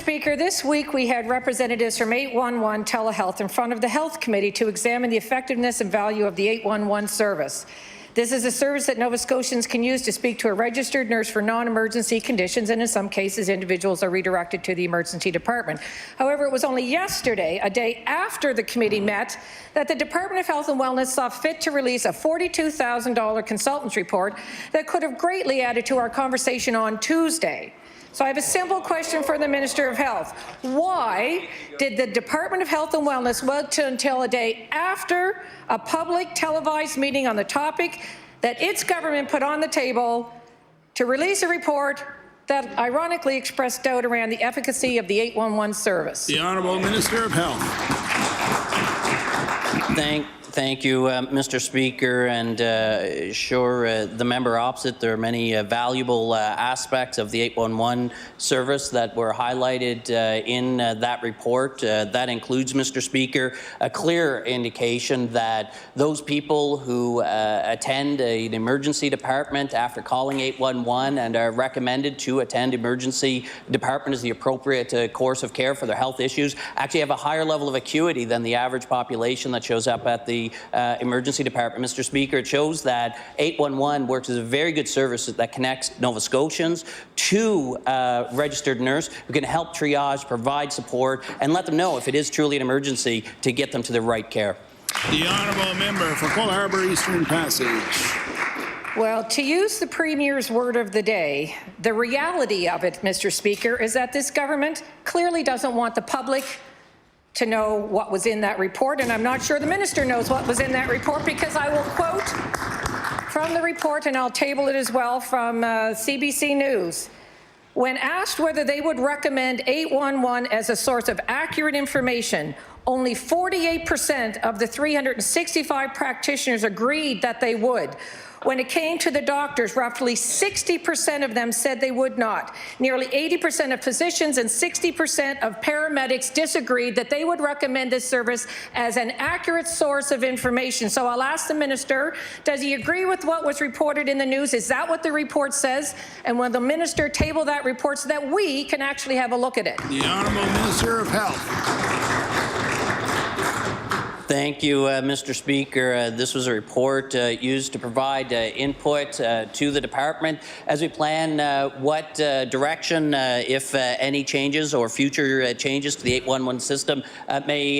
Speaker, this week we had representatives from 811 Telehealth in front of the Health Committee to examine the effectiveness and value of the 811 service. This is a service that Nova Scotians can use to speak to a registered nurse for non-emergency conditions, and in some cases individuals are redirected to the emergency department. However, it was only yesterday, a day after the committee met, that the Department of Health and Wellness saw fit to release a $42,000 consultant's report that could have greatly added to our conversation on Tuesday. So I have a simple question for the Minister of Health. Why did the Department of Health and Wellness wait until a day after a public televised meeting on the topic that its government put on the table to release a report that ironically expressed doubt around the efficacy of the 811 service? The Honourable Minister of Health. Thank you, Mr. Speaker, and the member opposite, there are many valuable aspects of the 811 service that were highlighted in that report. That includes, Mr. Speaker, a clear indication that those people who attend an emergency department after calling 811 and are recommended to attend emergency department as the appropriate course of care for their health issues actually have a higher level of acuity than the average population that shows up at the emergency department. Mr. Speaker, it shows that 811 works as a very good service that connects Nova Scotians to a registered nurse who can help triage, provide support, and let them know if it is truly an emergency to get them to the right care. The Honourable Member for Cole Harbour Eastern Passage. Well, to use the Premier's word of the day, the reality of it, Mr. Speaker, is that this government clearly doesn't want the public to know what was in that report, and I'm not sure the minister knows what was in that report, because I will quote from the report, and I'll table it as well, from CBC News. When asked whether they would recommend 811 as a source of accurate information, only 48% of the 365 practitioners agreed that they would. When it came to the doctors, roughly 60% of them said they would not. Nearly 80% of physicians and 60% of paramedics disagreed that they would recommend this service as an accurate source of information. So I'll ask the minister, does he agree with what was reported in the news? Is that what the report says? And will the minister table that report so that we can actually have a look at it? The Honourable Minister of Health. Thank you, Mr. Speaker. This was a report used to provide input to the department as we plan what direction, if any changes or future changes to the 811 system may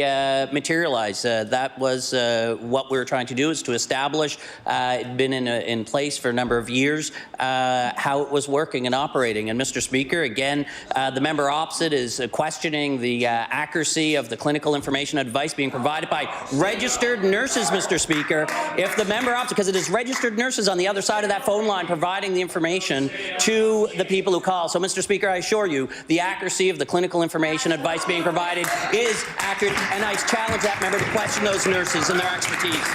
materialize. That was what we were trying to do, is to establish, it'd been in place for a number of years, how it was working and operating. And Mr. Speaker, again, the member opposite is questioning the accuracy of the clinical information advice being provided by registered nurses, Mr. Speaker. If the member opts, because it is registered nurses on the other side of that phone line providing the information to the people who call. So, Mr. Speaker, I assure you the accuracy of the clinical information advice being provided is accurate, and I challenge that member to question those nurses and their expertise.